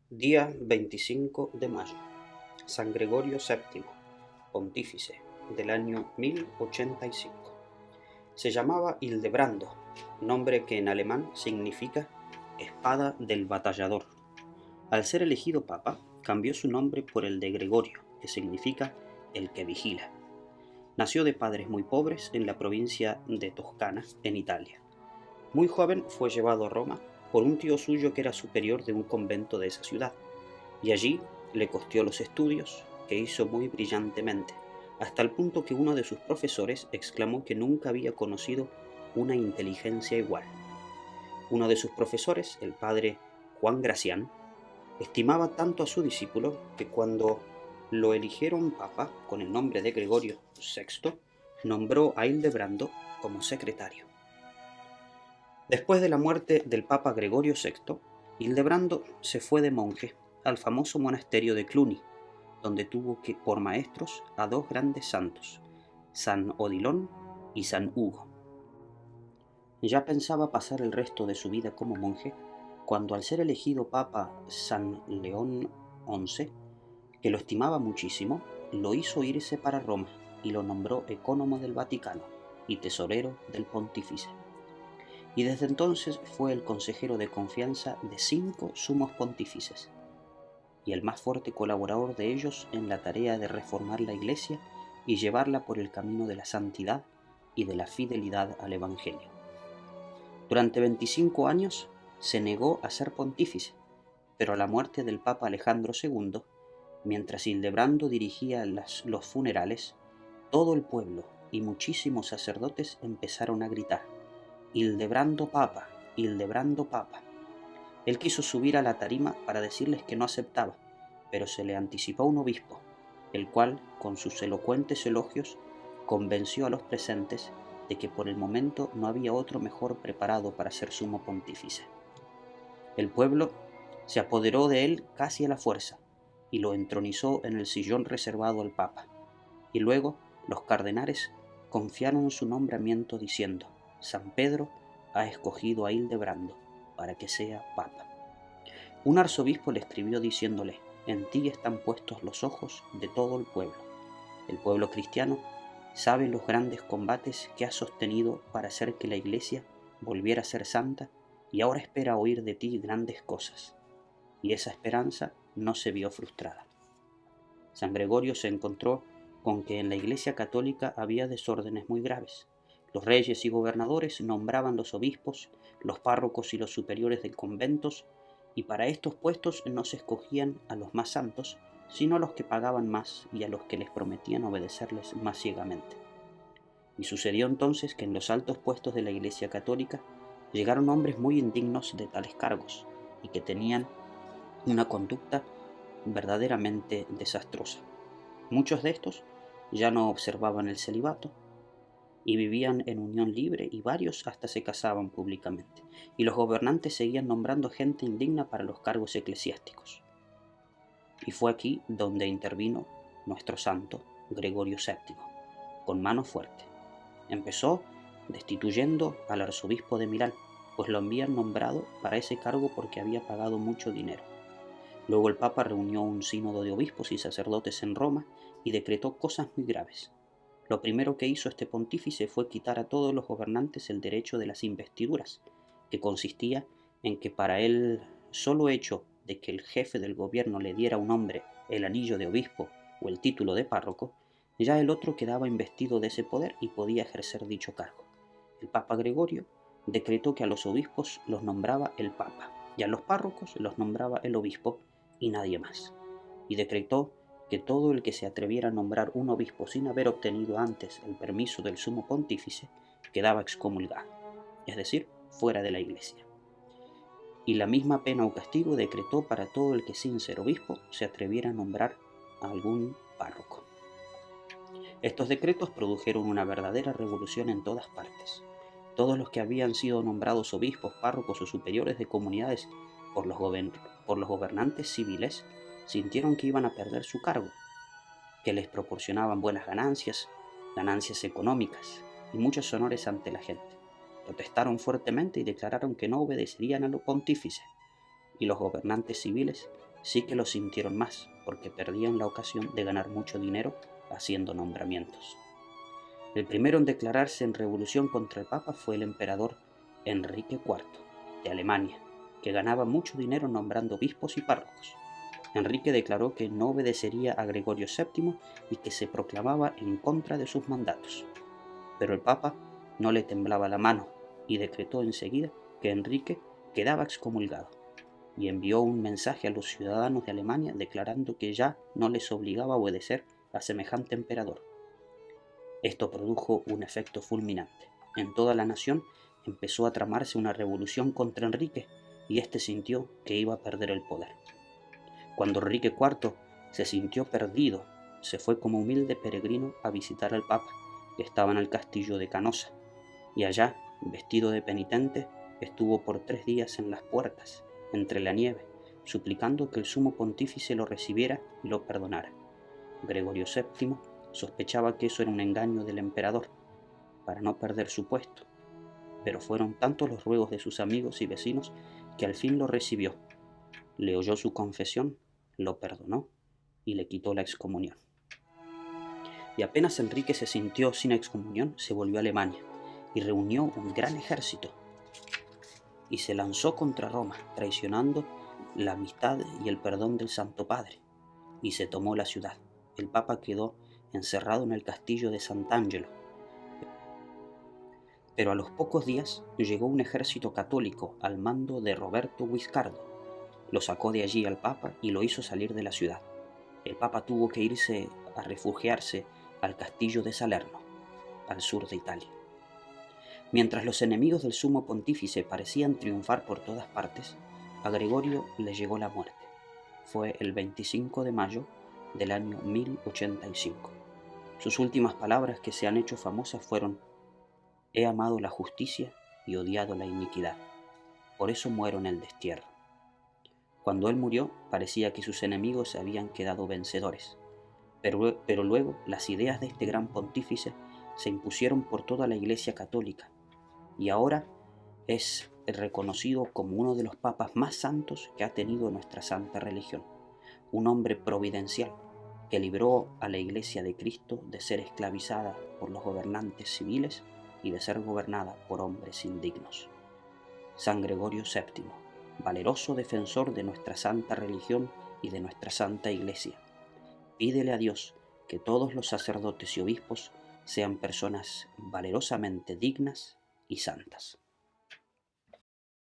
Día 25 de mayo. San Gregorio VII, pontífice, del año 1085. Se llamaba Hildebrando, nombre que en alemán significa espada del batallador. Al ser elegido papa, cambió su nombre por el de Gregorio, que significa el que vigila. Nació de padres muy pobres en la provincia de Toscana, en Italia. Muy joven fue llevado a Roma por un tío suyo que era superior de un convento de esa ciudad, y allí le costeó los estudios, que hizo muy brillantemente, hasta el punto que uno de sus profesores exclamó que nunca había conocido una inteligencia igual. Uno de sus profesores, el padre Juan Gracián, estimaba tanto a su discípulo que cuando lo eligieron papa con el nombre de Gregorio VI, nombró a Hildebrando como secretario. Después de la muerte del papa Gregorio VI, Hildebrando se fue de monje al famoso monasterio de Cluny, donde tuvo por maestros a dos grandes santos, San Odilon y San Hugo. Ya pensaba pasar el resto de su vida como monje, cuando al ser elegido papa San León XI, que lo estimaba muchísimo, lo hizo irse para Roma y lo nombró ecónomo del Vaticano y tesorero del pontífice. Y desde entonces fue el consejero de confianza de 5 sumos pontífices, y el más fuerte colaborador de ellos en la tarea de reformar la Iglesia y llevarla por el camino de la santidad y de la fidelidad al Evangelio. Durante 25 años se negó a ser pontífice, pero a la muerte del Papa Alejandro II, mientras Hildebrando dirigía los funerales, todo el pueblo y muchísimos sacerdotes empezaron a gritar: Hildebrando Papa, Hildebrando Papa. Él quiso subir a la tarima para decirles que no aceptaba, pero se le anticipó un obispo, el cual, con sus elocuentes elogios, convenció a los presentes de que por el momento no había otro mejor preparado para ser sumo pontífice. El pueblo se apoderó de él casi a la fuerza y lo entronizó en el sillón reservado al Papa, y luego los cardenales confiaron su nombramiento diciendo: San Pedro ha escogido a Hildebrando para que sea papa. Un arzobispo le escribió diciéndole: en ti están puestos los ojos de todo el pueblo. El pueblo cristiano sabe los grandes combates que has sostenido para hacer que la Iglesia volviera a ser santa, y ahora espera oír de ti grandes cosas. Y esa esperanza no se vio frustrada. San Gregorio se encontró con que en la Iglesia católica había desórdenes muy graves. Los reyes y gobernadores nombraban los obispos, los párrocos y los superiores de conventos, y para estos puestos no se escogían a los más santos, sino a los que pagaban más y a los que les prometían obedecerles más ciegamente. Y sucedió entonces que en los altos puestos de la Iglesia católica llegaron hombres muy indignos de tales cargos y que tenían una conducta verdaderamente desastrosa. Muchos de estos ya no observaban el celibato y vivían en unión libre, y varios hasta se casaban públicamente, y los gobernantes seguían nombrando gente indigna para los cargos eclesiásticos. Y fue aquí donde intervino nuestro santo Gregorio VII, con mano fuerte. Empezó destituyendo al arzobispo de Milán, pues lo habían nombrado para ese cargo porque había pagado mucho dinero. Luego el Papa reunió un sínodo de obispos y sacerdotes en Roma y decretó cosas muy graves. Lo primero que hizo este pontífice fue quitar a todos los gobernantes el derecho de las investiduras, que consistía en que para el solo hecho de que el jefe del gobierno le diera a un hombre el anillo de obispo o el título de párroco, ya el otro quedaba investido de ese poder y podía ejercer dicho cargo. El Papa Gregorio decretó que a los obispos los nombraba el Papa y a los párrocos los nombraba el obispo y nadie más, y decretó que todo el que se atreviera a nombrar un obispo sin haber obtenido antes el permiso del sumo pontífice quedaba excomulgado, es decir, fuera de la Iglesia. Y la misma pena o castigo decretó para todo el que sin ser obispo se atreviera a nombrar a algún párroco. Estos decretos produjeron una verdadera revolución en todas partes. Todos los que habían sido nombrados obispos, párrocos o superiores de comunidades por los gobernantes civiles sintieron que iban a perder su cargo, que les proporcionaban buenas ganancias económicas y muchos honores ante la gente. Protestaron fuertemente y declararon que no obedecerían a los pontífices. y los gobernantes civiles sí que lo sintieron más, porque perdían la ocasión de ganar mucho dinero haciendo nombramientos. El primero en declararse en revolución contra el Papa fue el emperador Enrique IV de Alemania, que ganaba mucho dinero nombrando obispos y párrocos. Enrique declaró que no obedecería a Gregorio VII y que se proclamaba en contra de sus mandatos. Pero el Papa no le temblaba la mano y decretó enseguida que Enrique quedaba excomulgado, y envió un mensaje a los ciudadanos de Alemania declarando que ya no les obligaba a obedecer a semejante emperador. Esto produjo un efecto fulminante. En toda la nación empezó a tramarse una revolución contra Enrique, y éste sintió que iba a perder el poder. Cuando Enrique IV se sintió perdido, se fue como humilde peregrino a visitar al Papa, que estaba en el castillo de Canosa, y allá, vestido de penitente, estuvo por 3 días en las puertas, entre la nieve, suplicando que el sumo pontífice lo recibiera y lo perdonara. Gregorio VII sospechaba que eso era un engaño del emperador, para no perder su puesto, pero fueron tantos los ruegos de sus amigos y vecinos que al fin lo recibió, le oyó su confesión, lo perdonó y le quitó la excomunión. Y apenas Enrique se sintió sin excomunión, se volvió a Alemania y reunió un gran ejército y se lanzó contra Roma, traicionando la amistad y el perdón del Santo Padre, y se tomó la ciudad. El Papa quedó encerrado en el castillo de Sant'Angelo. Pero a los pocos días llegó un ejército católico al mando de Roberto Guiscardo. Lo sacó de allí al Papa y lo hizo salir de la ciudad. El Papa tuvo que irse a refugiarse al castillo de Salerno, al sur de Italia. Mientras los enemigos del sumo pontífice parecían triunfar por todas partes, a Gregorio le llegó la muerte. Fue el 25 de mayo del año 1085. Sus últimas palabras, que se han hecho famosas, fueron: «He amado la justicia y odiado la iniquidad. Por eso muero en el destierro». Cuando él murió, parecía que sus enemigos se habían quedado vencedores. Pero luego las ideas de este gran pontífice se impusieron por toda la Iglesia católica, y ahora es reconocido como uno de los papas más santos que ha tenido nuestra santa religión, un hombre providencial que libró a la Iglesia de Cristo de ser esclavizada por los gobernantes civiles y de ser gobernada por hombres indignos. San Gregorio VII, valeroso defensor de nuestra santa religión y de nuestra santa Iglesia, pídele a Dios que todos los sacerdotes y obispos sean personas valerosamente dignas y santas.